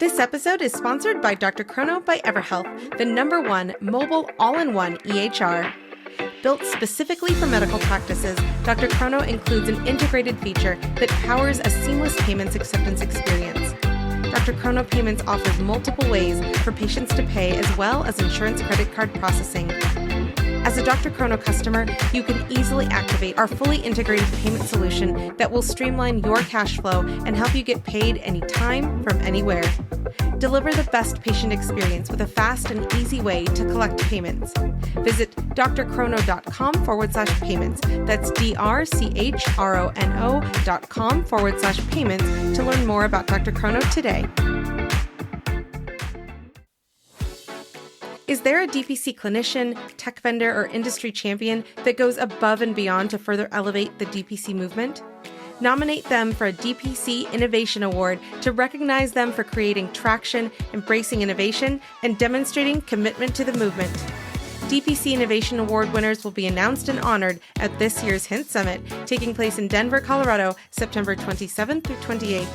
This episode is sponsored by Dr. Chrono by EverHealth, the #1 mobile all-in-one EHR. Built specifically for medical practices, Dr. Chrono includes an integrated feature that powers a seamless payments acceptance experience. Dr. Chrono Payments offers multiple ways for patients to pay as well as insurance credit card processing. As a Dr. Chrono customer, you can easily activate our fully integrated payment solution that will streamline your cash flow and help you get paid anytime from anywhere. Deliver the best patient experience with a fast and easy way to collect payments. Visit drchrono.com/payments. That's drchrono.com/payments to learn more about Dr. Chrono today. Is there a DPC clinician, tech vendor, or industry champion that goes above and beyond to further elevate the DPC movement? Nominate them for a DPC Innovation Award to recognize them for creating traction, embracing innovation, and demonstrating commitment to the movement. DPC Innovation Award winners will be announced and honored at this year's Hint Summit, taking place in Denver, Colorado, September 27th through 28th.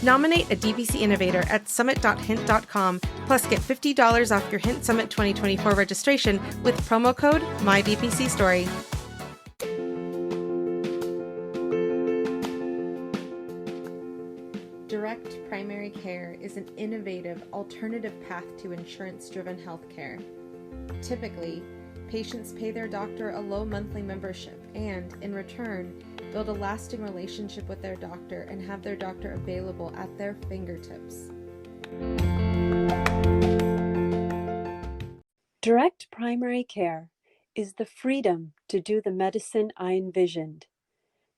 Nominate a DPC innovator at summit.hint.com, plus get $50 off your Hint Summit 2024 registration with promo code MyDPCStory. Direct primary care is an innovative alternative path to insurance-driven healthcare. Typically, patients pay their doctor a low monthly membership and, in return, build a lasting relationship with their doctor and have their doctor available at their fingertips. Direct primary care is the freedom to do the medicine I envisioned.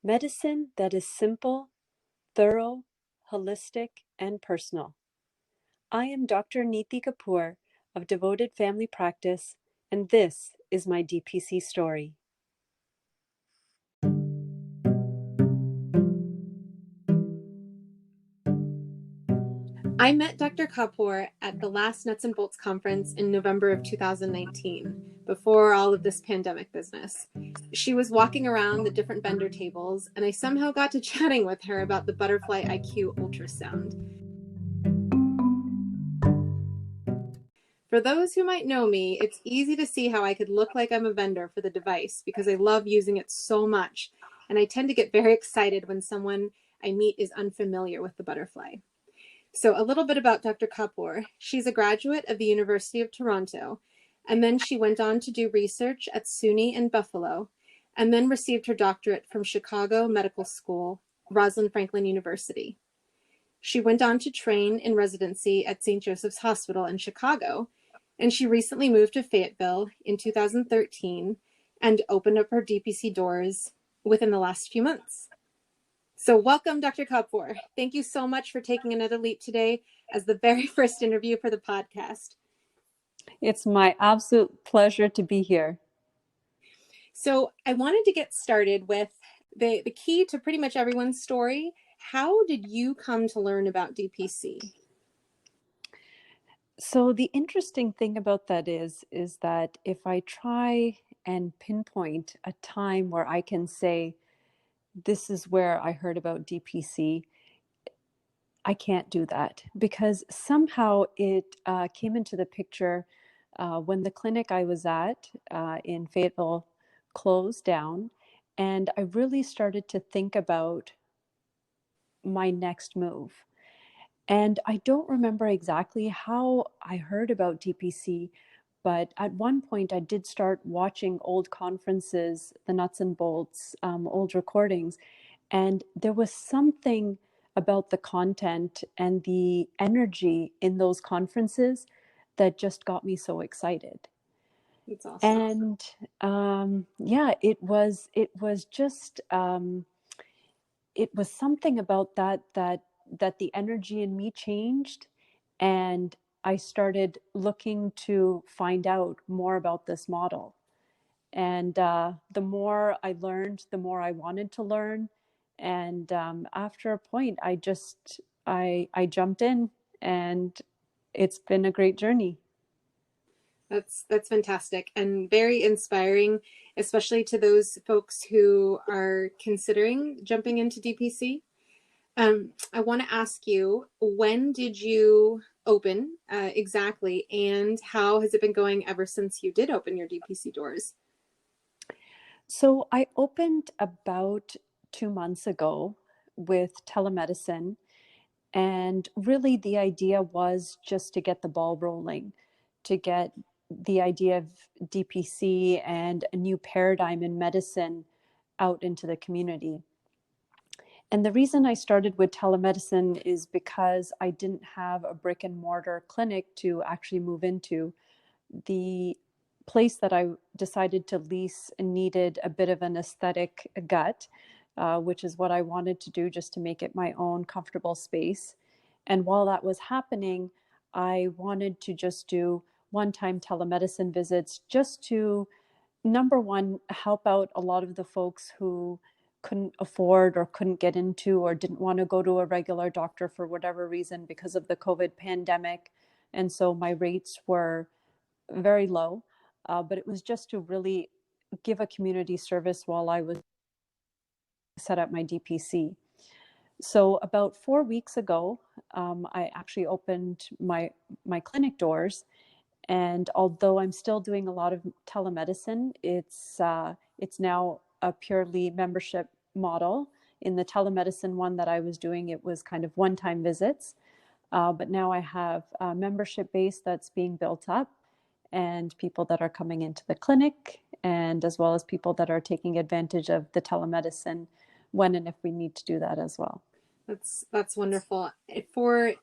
Medicine that is simple, thorough, holistic, and personal. I am Dr. Neeti Kapur of Devoted Family Practice, and this is my DPC story. I met Dr. Kapur at the last Nuts and Bolts conference in November of 2019, before all of this pandemic business. She was walking around the different vendor tables, and I somehow got to chatting with her about the Butterfly IQ ultrasound. For those who might know me, it's easy to see how I could look like I'm a vendor for the device because I love using it so much, and I tend to get very excited when someone I meet is unfamiliar with the Butterfly. So a little bit about Dr. Kapur. She's a graduate of the University of Toronto, and then she went on to do research at SUNY in Buffalo, and then received her doctorate from Chicago Medical School, Rosalind Franklin University. She went on to train in residency at St. Joseph's Hospital in Chicago, and she recently moved to Fayetteville in 2013 and opened up her DPC doors within the last few months. So welcome, Dr. Kapur. Thank you so much for taking another leap today as the very first interview for the podcast. It's my absolute pleasure to be here. So I wanted to get started with the key to pretty much everyone's story. How did you come to learn about DPC? So the interesting thing about that is that if I try and pinpoint a time where I can say, this is where I heard about DPC, I can't do that because somehow it came into the picture when the clinic I was at in Fayetteville closed down, and I really started to think about my next move. And I don't remember exactly how I heard about DPC, but at one point I did start watching old conferences, the Nuts and Bolts, old recordings, and there was something about the content and the energy in those conferences that just got me so excited. That's awesome. And it was just it was something about that the energy in me changed, and I started looking to find out more about this model. And the more I learned, the more I wanted to learn. And after a point, I jumped in, and it's been a great journey. That's fantastic and very inspiring, especially to those folks who are considering jumping into DPC. I want to ask you, when did you open exactly, and how has it been going ever since you did open your DPC doors? So I opened about 2 months ago with telemedicine. And really, the idea was just to get the ball rolling, to get the idea of DPC and a new paradigm in medicine out into the community. And the reason I started with telemedicine is because I didn't have a brick and mortar clinic to actually move into. The place that I decided to lease needed a bit of an aesthetic gut, which is what I wanted to do just to make it my own comfortable space. And while that was happening, I wanted to just do one-time telemedicine visits just to, number one, help out a lot of the folks who couldn't afford or couldn't get into or didn't want to go to a regular doctor for whatever reason because of the COVID pandemic. And so my rates were very low, but it was just to really give a community service while I was set up my DPC. So about 4 weeks ago, I actually opened my clinic doors, and although I'm still doing a lot of telemedicine, it's now a purely membership model. In the telemedicine one that I was doing, it was kind of one-time visits, but now I have a membership base that's being built up, and people that are coming into the clinic, and as well as people that are taking advantage of the telemedicine when and if we need to do that as well. That's wonderful. For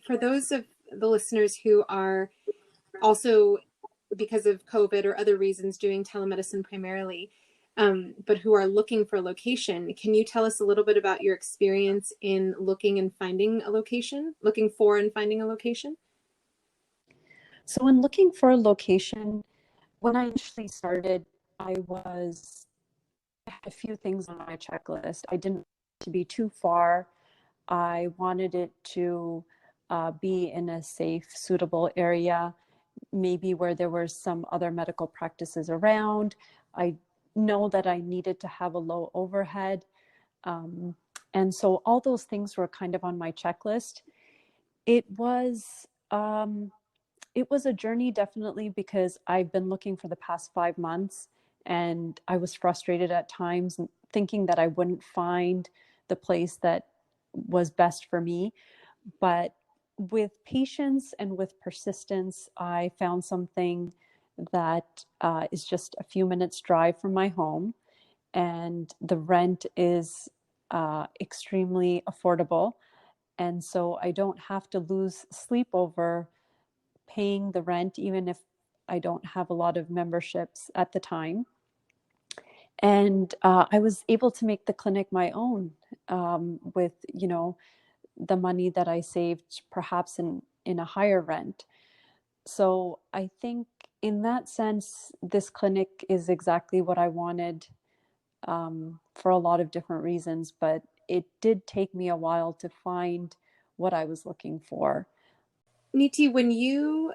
those of the listeners who are also, because of COVID or other reasons, doing telemedicine primarily, but who are looking for a location, can you tell us a little bit about your experience in looking for and finding a location? So when looking for a location, when I initially started, I had a few things on my checklist. I didn't want it to be too far. I wanted it to be in a safe, suitable area, maybe where there were some other medical practices around. I know that I needed to have a low overhead. Um, and so all those things were kind of on my checklist. It was um, it was a journey, definitely, because I've been looking for the past 5 months, and I was frustrated at times, thinking that I wouldn't find the place that was best for me. But with patience and with persistence, I found something that is just a few minutes drive from my home, and the rent is extremely affordable. And so I don't have to lose sleep over paying the rent, even if I don't have a lot of memberships at the time. And I was able to make the clinic my own, with, the money that I saved perhaps in a higher rent. So I think in that sense, this clinic is exactly what I wanted, for a lot of different reasons, but it did take me a while to find what I was looking for. Neeti, when you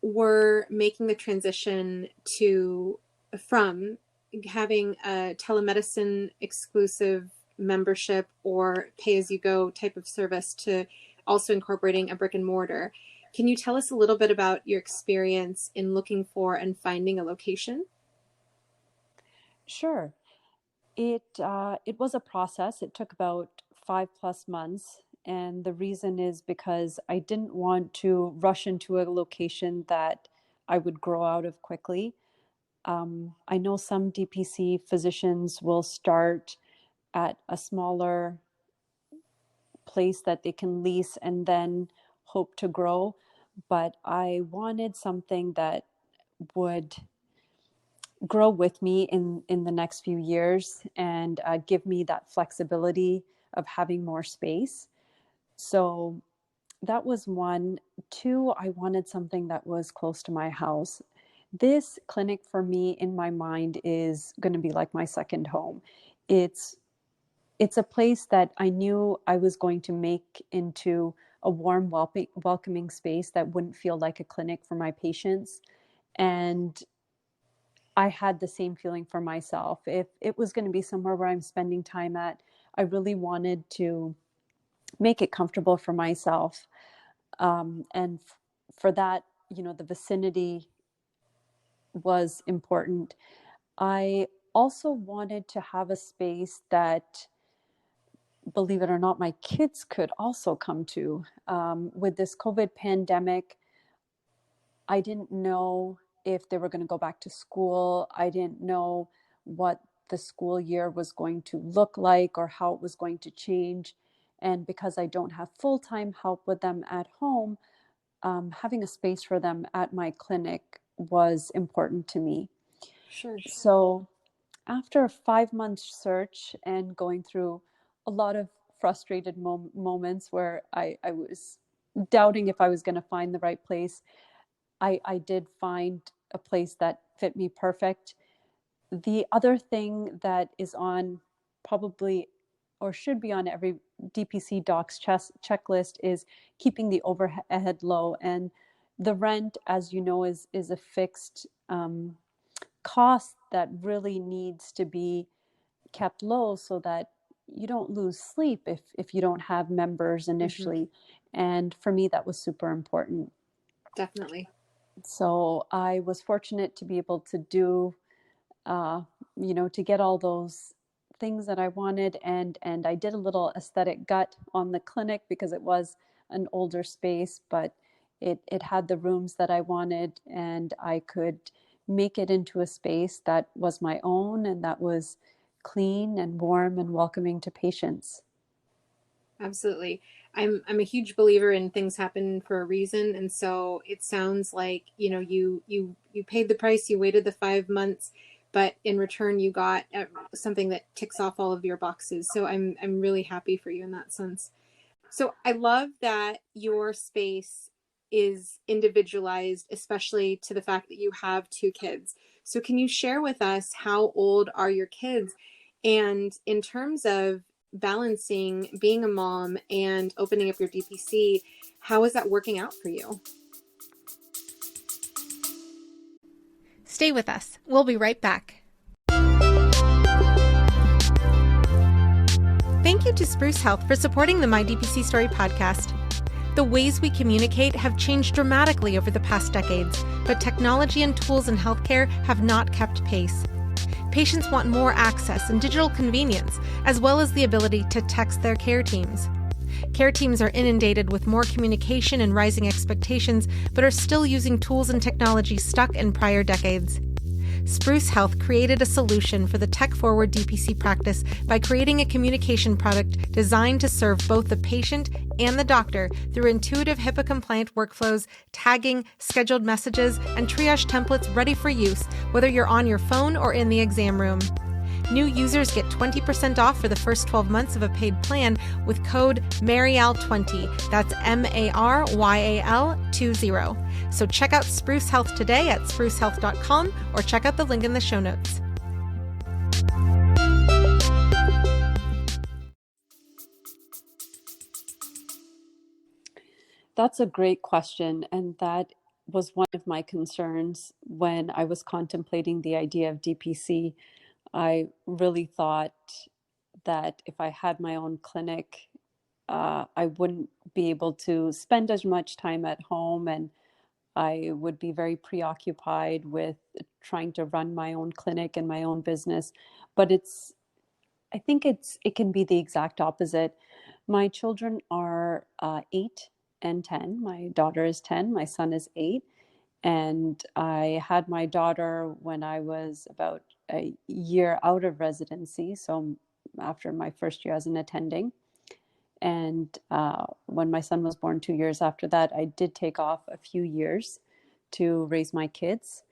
were making the transition to from having a telemedicine exclusive membership or pay as you go type of service to also incorporating a brick and mortar, can you tell us a little bit about your experience in looking for and finding a location? Sure. It was a process. It took about 5+ months, and the reason is because I didn't want to rush into a location that I would grow out of quickly. I know some DPC physicians will start at a smaller place that they can lease and then hope to grow, but I wanted something that would grow with me in the next few years, and give me that flexibility of having more space. So that was one. Two, I wanted something that was close to my house. This clinic for me in my mind is going to be like my second home. It's it's a place that I knew I was going to make into a warm, welcoming space that wouldn't feel like a clinic for my patients. And I had the same feeling for myself. If it was going to be somewhere where I'm spending time at, I really wanted to make it comfortable for myself. And for that, the vicinity was important. I also wanted to have a space that, believe it or not, my kids could also come to. With this COVID pandemic, I didn't know if they were going to go back to school. I didn't know what the school year was going to look like or how it was going to change. And because I don't have full-time help with them at home, having a space for them at my clinic was important to me. Sure. So after a 5 month search and going through a lot of frustrated moments where I was doubting if I was going to find the right place, I did find a place that fit me perfect. The other thing that is on probably or should be on every DPC docs checklist is keeping the overhead low. And the rent, as you know, is a fixed cost that really needs to be kept low so that you don't lose sleep if you don't have members Hmm. initially. And for me, that was super important. Definitely. So I was fortunate to be able to do, uh, to get all those things that I wanted. And I did a little aesthetic gut on the clinic because it was an older space, but it had the rooms that I wanted, and I could make it into a space that was my own and that was clean and warm and welcoming to patients. Absolutely. I'm a huge believer in things happen for a reason, and so it sounds like, you paid the price, you waited the 5 months, but in return you got something that ticks off all of your boxes. So I'm really happy for you in that sense. So I love that your space is individualized, especially to the fact that you have two kids. So can you share with us how old are your kids? And in terms of balancing being a mom and opening up your DPC, how is that working out for you? Stay with us. We'll be right back. Thank you to Spruce Health for supporting the My DPC Story podcast. The ways we communicate have changed dramatically over the past decades, but technology and tools in healthcare have not kept pace. Patients want more access and digital convenience, as well as the ability to text their care teams. Care teams are inundated with more communication and rising expectations, but are still using tools and technology stuck in prior decades. Spruce Health created a solution for the tech-forward DPC practice by creating a communication product designed to serve both the patient and the doctor through intuitive HIPAA-compliant workflows, tagging, scheduled messages, and triage templates ready for use, whether you're on your phone or in the exam room. New users get 20% off for the first 12 months of a paid plan with code MARYAL20. That's MARYAL20. So check out Spruce Health today at sprucehealth.com or check out the link in the show notes. That's a great question. And that was one of my concerns when I was contemplating the idea of DPC. I really thought that if I had my own clinic, I wouldn't be able to spend as much time at home, and I would be very preoccupied with trying to run my own clinic and my own business. But I think it can be the exact opposite. My children are 8 and 10. My daughter is 10. My son is 8. And I had my daughter when I was about a year out of residency, so after my first year as an attending. And when my son was born 2 years after that, I did take off a few years to raise my kids.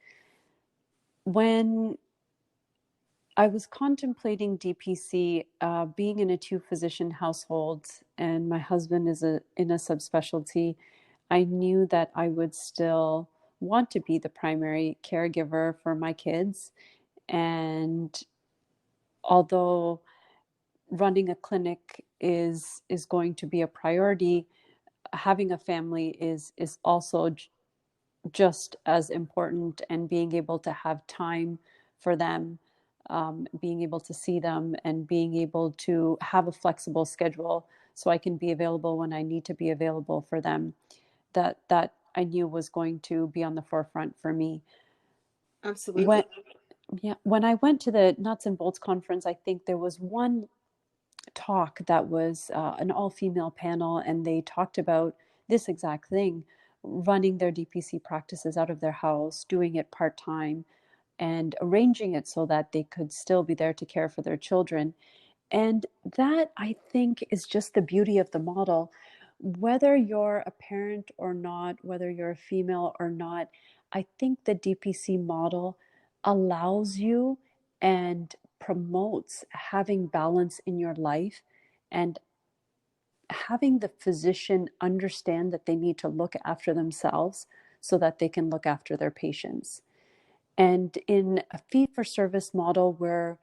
When I was contemplating DPC, being in a two-physician household, and my husband is in a subspecialty. I knew that I would still want to be the primary caregiver for my kids. And although running a clinic is going to be a priority, having a family is also just as important, and being able to have time for them, being able to see them, and being able to have a flexible schedule so I can be available when I need to be available for them. That I knew was going to be on the forefront for me. Absolutely. When yeah, when I went to the Nuts and Bolts conference, I think there was one talk that was an all-female panel, and they talked about this exact thing, running their DPC practices out of their house, doing it part-time, and arranging it so that they could still be there to care for their children. And that, I think, is just the beauty of the model. Whether you're a parent or not, whether you're a female or not, I think the DPC model allows you and promotes having balance in your life and having the physician understand that they need to look after themselves so that they can look after their patients. And in a fee for service model where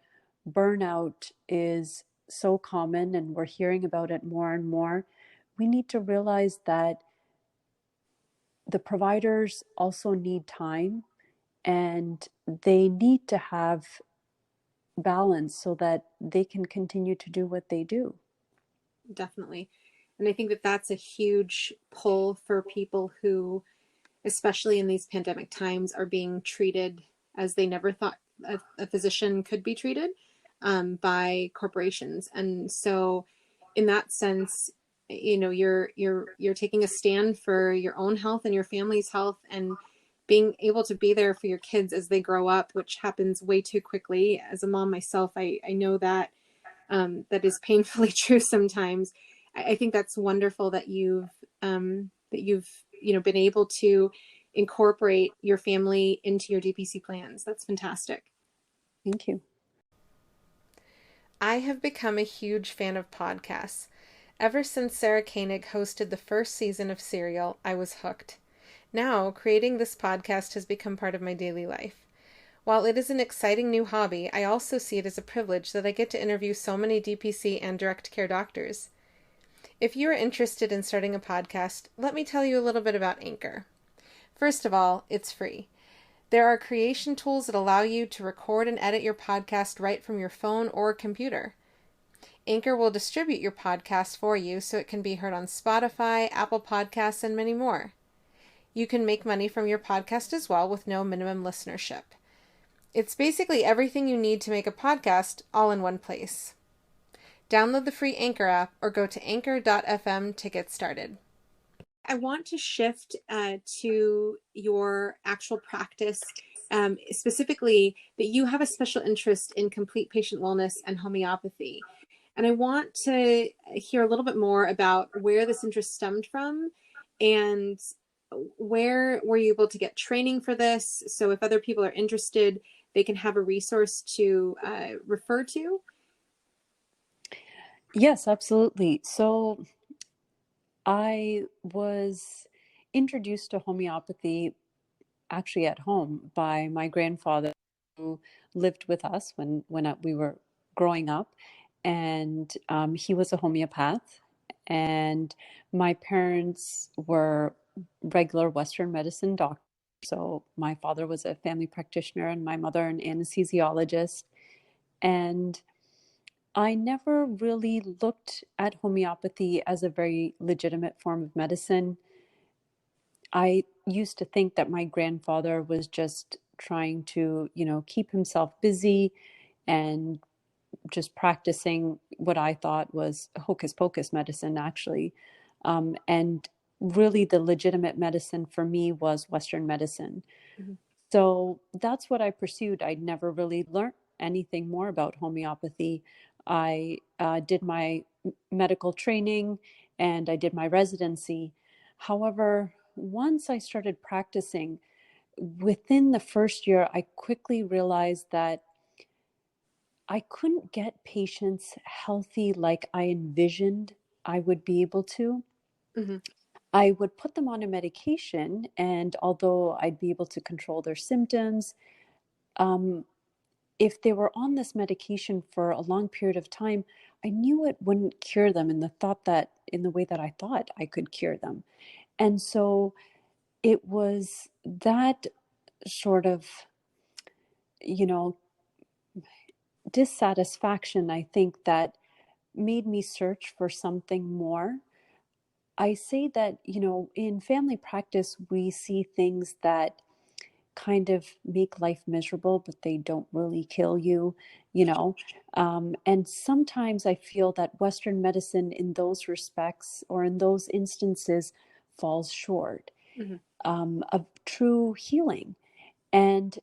burnout is so common and we're hearing about it more and more, we need to realize that the providers also need time and they need to have balance so that they can continue to do what they do. Definitely. And I think that that's a huge pull for people who, especially in these pandemic times, are being treated as they never thought a physician could be treated, by corporations. And so, in that sense, you know, you're taking a stand for your own health and your family's health, and being able to be there for your kids as they grow up, which happens way too quickly. As a mom myself, I know that, that is painfully true sometimes. I think that's wonderful that you've you know been able to incorporate your family into your DPC plans. That's fantastic. Thank you. I have become a huge fan of podcasts. Ever since Sarah Koenig hosted the first season of Serial, I was hooked. Now, creating this podcast has become part of my daily life. While it is an exciting new hobby, I also see it as a privilege that I get to interview so many DPC and direct care doctors. If you are interested in starting a podcast, let me tell you a little bit about Anchor. First of all, it's free. There are creation tools that allow you to record and edit your podcast right from your phone or computer. Anchor will distribute your podcast for you so it can be heard on Spotify, Apple Podcasts, and many more. You can make money from your podcast as well with no minimum listenership. It's basically everything you need to make a podcast all in one place. Download the free Anchor app or go to anchor.fm to get started. I want to shift to your actual practice, specifically that you have a special interest in complete patient wellness and homeopathy. And I want to hear a little bit more about where this interest stemmed from and where were you able to get training for this? So if other people are interested, they can have a resource to refer to. Yes, absolutely. So I was introduced to homeopathy actually at home by my grandfather who lived with us when we were growing up. And he was a homeopath. And my parents were regular Western medicine doctors. So my father was a family practitioner and my mother an anesthesiologist. And I never really looked at homeopathy as a very legitimate form of medicine. I used to think that my grandfather was just trying to, keep himself busy and just practicing what I thought was hocus pocus medicine, actually. And really, the legitimate medicine for me was Western medicine. Mhm. So that's what I pursued. I never really learned anything more about homeopathy. I did my medical training and I did my residency. However, once I started practicing, within the first year, I quickly realized that I couldn't get patients healthy like I envisioned I would be able to. Mhm. I would put them on a medication, and although I'd be able to control their symptoms, um, if they were on this medication for a long period of time, I knew it wouldn't cure them in the way that I thought I could cure them. And so it was that sort of, you know, dissatisfaction, I think, that made me search for something more. I say that, in family practice, we see things that kind of make life miserable, but they don't really kill you, you know. And sometimes I feel that Western medicine, in those respects or in those instances, falls short Mm-hmm. of true healing. And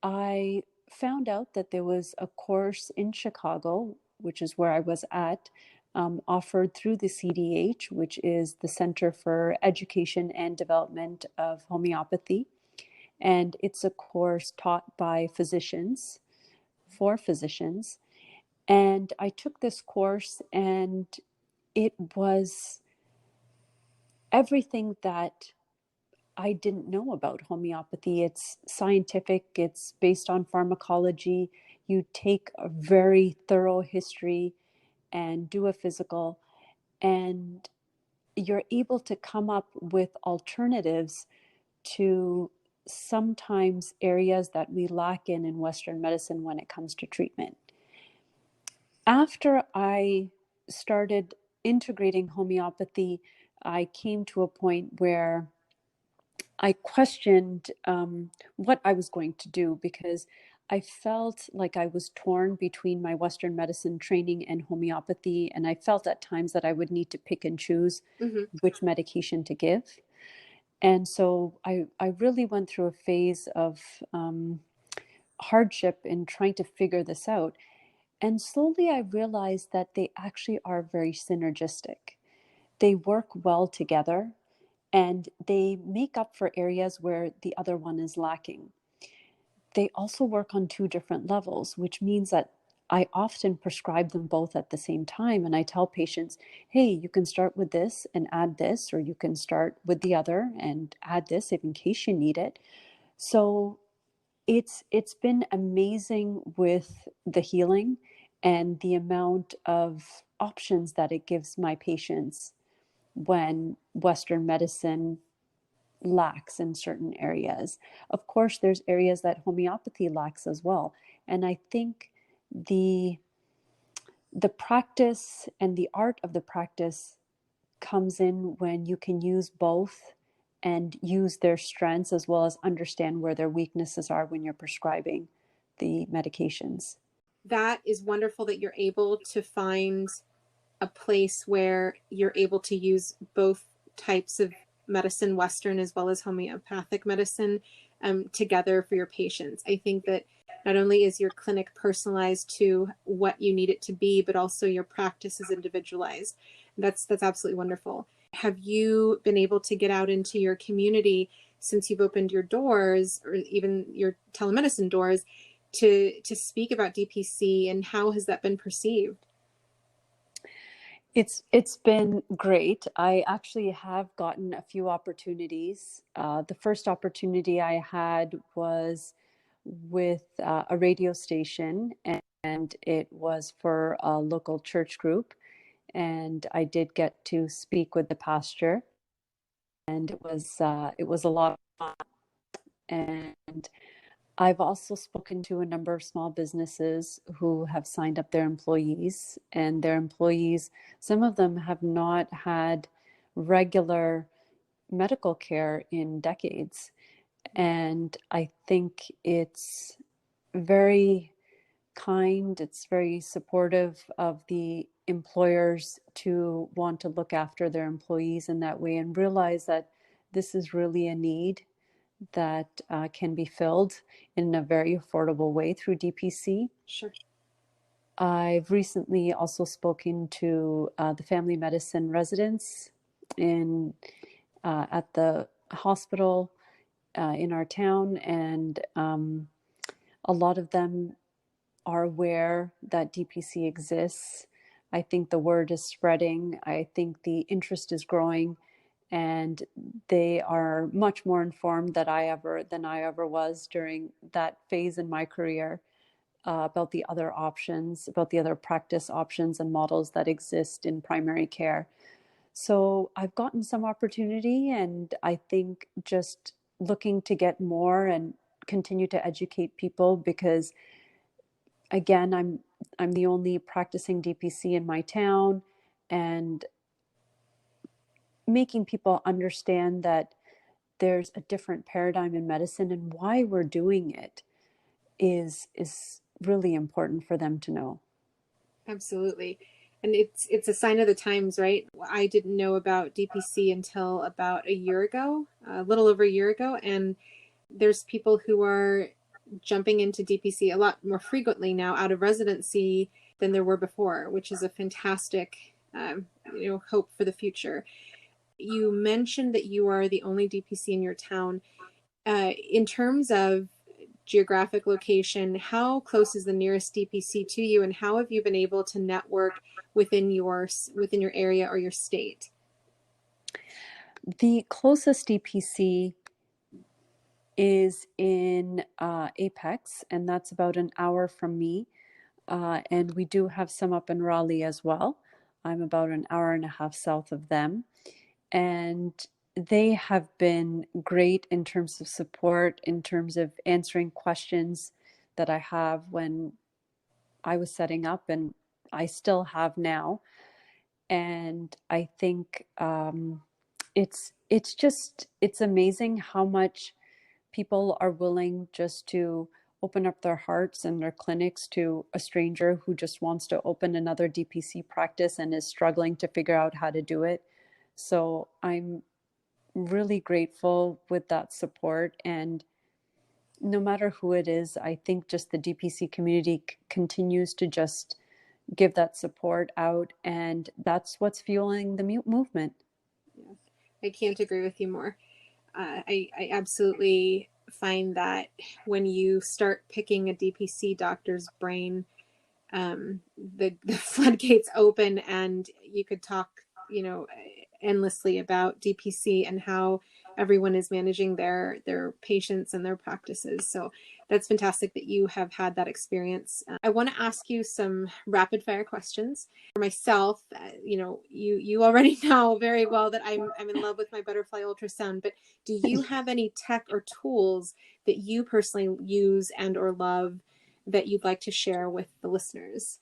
I found out that there was a course in Chicago, which is where I was at, offered through the CDH, which is the Center for Education and Development of Homeopathy. And it's a course taught by physicians, for physicians. And I took this course, and it was everything that I didn't know about homeopathy. It's scientific, it's based on pharmacology. You take a very thorough history and do a physical, and you're able to come up with alternatives to sometimes areas that we lack in Western medicine when it comes to treatment. After I started integrating homeopathy, I came to a point where I questioned what I was going to do, because I felt like I was torn between my Western medicine training and homeopathy. And I felt at times that I would need to pick and choose Mm-hmm. which medication to give. And so I really went through a phase of hardship in trying to figure this out. And slowly I realized that they actually are very synergistic. They work well together, and they make up for areas where the other one is lacking. They also work on two different levels, which means that I often prescribe them both at the same time. And I tell patients, hey, you can start with this and add this, or you can start with the other and add this if in case you need it. So it's been amazing with the healing and the amount of options that it gives my patients when Western medicine lacks in certain areas. Of course, there's areas that homeopathy lacks as well. And I think the the practice and the art of the practice comes in when you can use both and use their strengths, as well as understand where their weaknesses are when you're prescribing the medications. That is wonderful that you're able to find a place where you're able to use both types of medicine, Western as well as homeopathic medicine, together for your patients. I think that not only is your clinic personalized to what you need it to be, but also your practice is individualized. That's absolutely wonderful. Have you been able to get out into your community since you've opened your doors, or even your telemedicine doors, to speak about DPC, and how has that been perceived? It's been great. I actually have gotten a few opportunities. The first opportunity I had was with a radio station, and it was for a local church group. And I did get to speak with the pastor, and it was a lot of fun. And I've also spoken to a number of small businesses who have signed up their employees, and their employees, some of them have not had regular medical care in decades. And I think it's very kind, it's very supportive of the employers to want to look after their employees in that way, and realize that this is really a need that can be filled in a very affordable way through DPC. Sure. I've recently also spoken to the family medicine residents in at the hospital in our town, and a lot of them are aware that DPC exists. I think the word is spreading. I think the interest is growing, and they are much more informed than I ever was during that phase in my career, about the other options, about the other practice options and models that exist in primary care. So I've gotten some opportunity, and I think just looking to get more and continue to educate people, because again, I'm the only practicing DPC in my town, and making people understand that there's a different paradigm in medicine and why we're doing it is really important for them to know. Absolutely. And it's a sign of the times, right? I didn't know about DPC until about a year ago, a little over a year ago, and there's people who are jumping into DPC a lot more frequently now out of residency than there were before, which is a fantastic hope for the future. You mentioned that you are the only DPC in your town. In terms of geographic location, how close is the nearest DPC to you, and how have you been able to network within your area or your state? The closest DPC is in Apex, and that's about an hour from me. And we do have some up in Raleigh as well. I'm about an hour and a half south of them. And they have been great in terms of support, in terms of answering questions that I have when I was setting up, and I still have now. And I think it's amazing how much people are willing just to open up their hearts and their clinics to a stranger who just wants to open another DPC practice and is struggling to figure out how to do it. So I'm really grateful with that support. And no matter who it is, I think just the DPC community continues to just give that support out. And that's what's fueling the movement. Yeah, I can't agree with you more. I absolutely find that when you start picking a DPC doctor's brain, the floodgates open, and you could talk, endlessly about DPC and how everyone is managing their patients and their practices. So that's fantastic that you have had that experience. I want to ask you some rapid fire questions. For myself, you already know very well that I'm in love with my butterfly ultrasound, but do you have any tech or tools that you personally use and or love that you'd like to share with the listeners?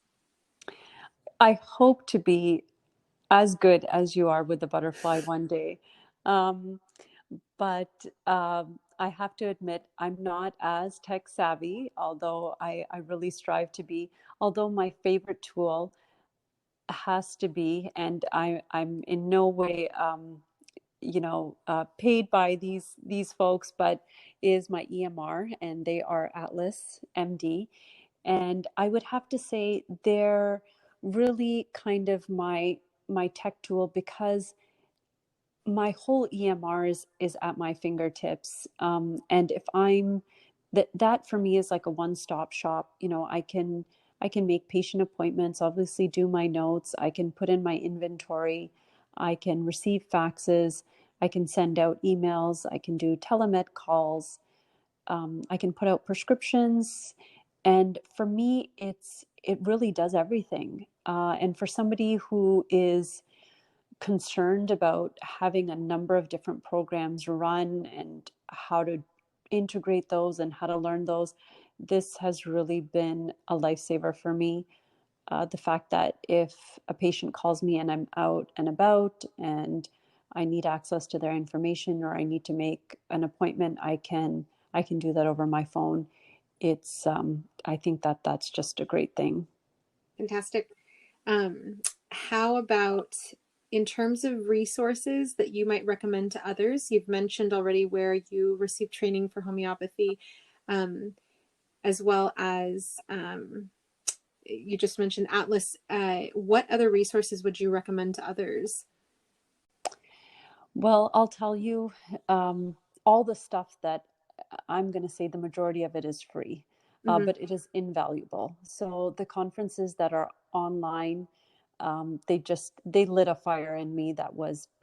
I hope to be as good as you are with the butterfly one day. Um, but I have to admit, I'm not as tech savvy, although I really strive to be. Although my favorite tool has to be, and I'm in no way, paid by these folks, but is my EMR, and they are Atlas MD. And I would have to say they're really kind of my tech tool, because my whole EMR is at my fingertips. And if I'm that for me is like a one-stop shop. I can make patient appointments, obviously do my notes, I can put in my inventory, I can receive faxes, I can send out emails, I can do telemed calls, I can put out prescriptions. And for me, it really does everything. And for somebody who is concerned about having a number of different programs run and how to integrate those and how to learn those, this has really been a lifesaver for me. The fact that if a patient calls me and I'm out and about and I need access to their information, or I need to make an appointment, I can do that over my phone. I think that that's just a great thing. Fantastic. How about in terms of resources that you might recommend to others? You've mentioned already where you received training for homeopathy, as well as you just mentioned Atlas. What other resources would you recommend to others? Well, I'll tell you, all the stuff that I'm going to say, the majority of it is free, Mm-hmm. but it is invaluable. So the conferences that are online, they lit a fire in me that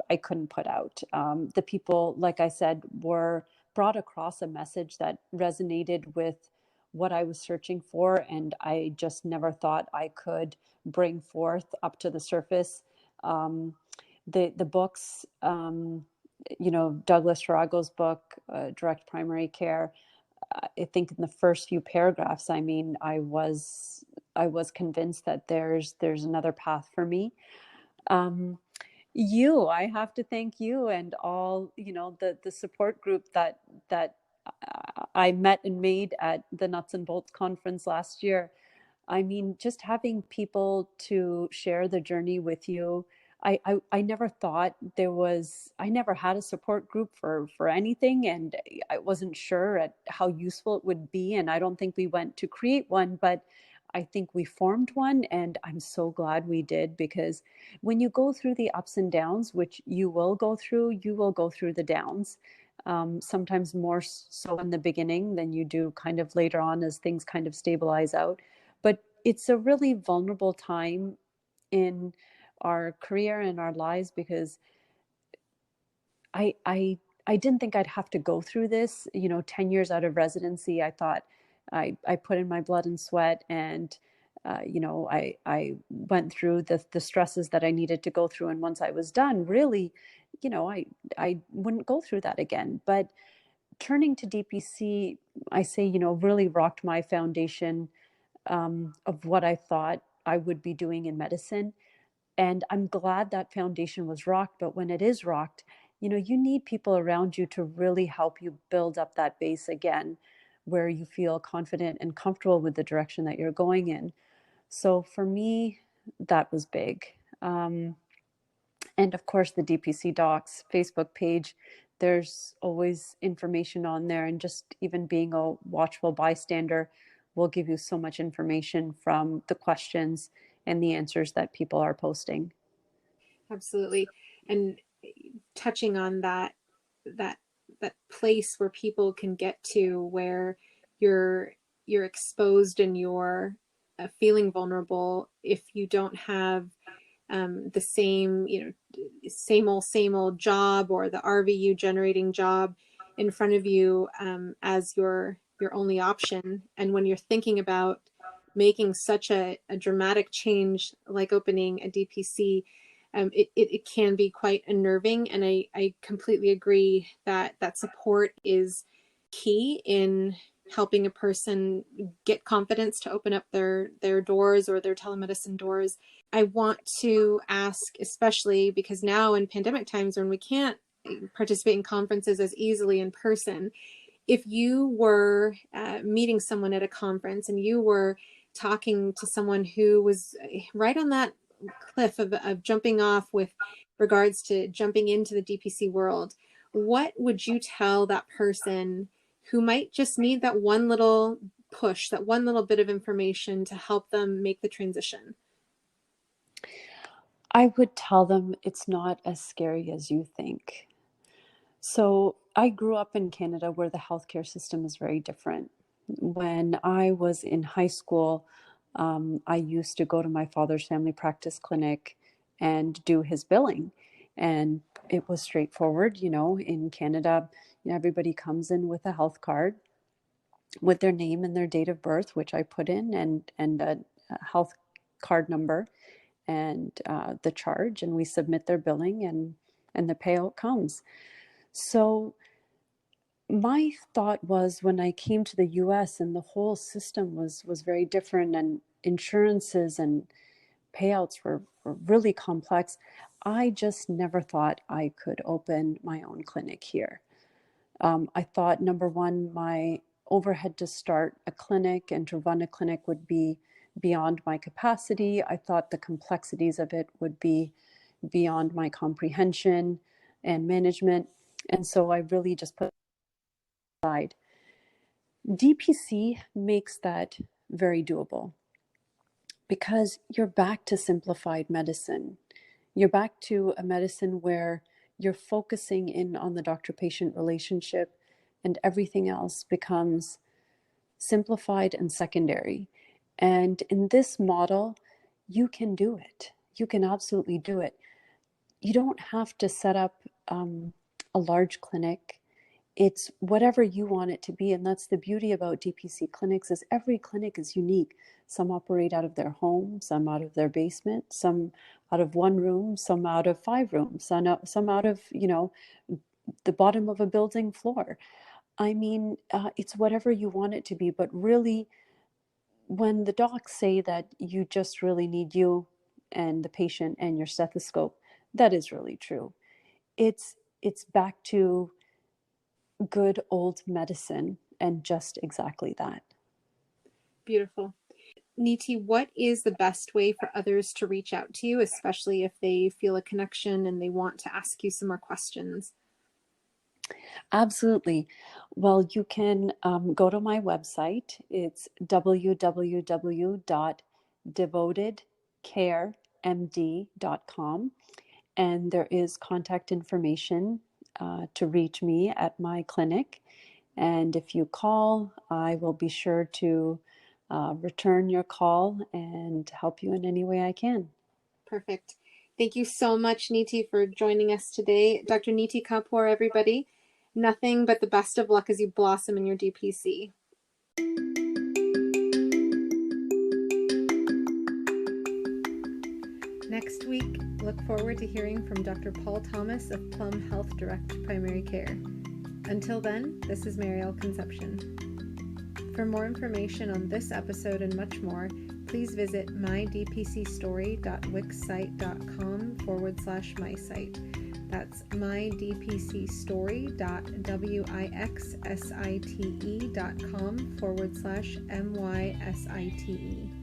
I couldn't put out. The people, like I said, were brought across a message that resonated with what I was searching for, and I just never thought I could bring forth up to the surface. The books, Douglas Tarago's book, Direct Primary Care, I think in the first few paragraphs, I mean, I was I was convinced that there's another path for me. Um, I have to thank you and all, the support group that I met and made at the Nuts and Bolts conference last year. I mean, just having people to share the journey with you. I never thought I never had a support group for anything, and I wasn't sure at how useful it would be. And I don't think we went to create one, but I think we formed one, and I'm so glad we did, because when you go through the ups and downs, which you will go through the downs. Sometimes more so in the beginning than you do kind of later on as things kind of stabilize out. But it's a really vulnerable time in our career and our lives, because I I I didn't think I'd have to go through this. 10 years out of residency, I thought I put in my blood and sweat, and I went through the stresses that I needed to go through. And once I was done, really, I wouldn't go through that again. But turning to DPC, I say, really rocked my foundation of what I thought I would be doing in medicine. And I'm glad that foundation was rocked. But when it is rocked, you need people around you to really help you build up that base again, where you feel confident and comfortable with the direction that you're going in. So for me, that was big. And of course, the DPC Docs Facebook page, there's always information on there. And just even being a watchful bystander will give you so much information from the questions and the answers that people are posting. Absolutely. And touching on that that place where people can get to, where you're exposed and you're feeling vulnerable, if you don't have the same, same old job, or the RVU generating job in front of you as your only option. And when you're thinking about making such a dramatic change like opening a DPC, it can be quite unnerving. And I completely agree that that support is key in helping a person get confidence to open up their doors, or their telemedicine doors. I want to ask, especially because now in pandemic times when we can't participate in conferences as easily in person, if you were meeting someone at a conference and you were talking to someone who was right on that cliff of jumping off with regards to jumping into the DPC world, what would you tell that person who might just need that one little push, that one little bit of information to help them make the transition? I would tell them it's not as scary as you think. So I grew up in Canada, where the healthcare system is very different. When I was in high school, I used to go to my father's family practice clinic and do his billing. And it was straightforward. In Canada, everybody comes in with a health card with their name and their date of birth, which I put in, and a health card number, and the charge, and we submit their billing, and the payout comes. So my thought was, when I came to the US and the whole system was very different, and insurances and payouts were really complex, I just never thought I could open my own clinic here. I thought, number one, my overhead to start a clinic and to run a clinic would be beyond my capacity. I thought the complexities of it would be beyond my comprehension and management. And so I really just put it aside. DPC makes that very doable, because you're back to simplified medicine. You're back to a medicine where you're focusing in on the doctor-patient relationship, and everything else becomes simplified and secondary. And in this model, you can do it. You can absolutely do it. You don't have to set up a large clinic. It's whatever you want it to be. And that's the beauty about DPC clinics, is every clinic is unique. Some operate out of their home, some out of their basement, some out of one room, some out of 5 rooms, some out of, the bottom of a building floor. I mean, it's whatever you want it to be, but really when the docs say that you just really need you and the patient and your stethoscope, that is really true. It's back to good old medicine and just exactly that. Beautiful. Neeti, what is the best way for others to reach out to you, especially if they feel a connection and they want to ask you some more questions? Absolutely. Well, you can go to my website. It's www.devotedcaremd.com. And there is contact information to reach me at my clinic. And if you call, I will be sure to return your call and help you in any way I can. Perfect. Thank you so much, Neeti, for joining us today. Dr. Neeti Kapur, everybody. Nothing but the best of luck as you blossom in your DPC. Next week, look forward to hearing from Dr. Paul Thomas of Plum Health Direct Primary Care. Until then, this is Marielle Conception. For more information on this episode and much more, please visit mydpcstory.wixsite.com/mysite. That's mydpcstory.wixsite.com/mysite.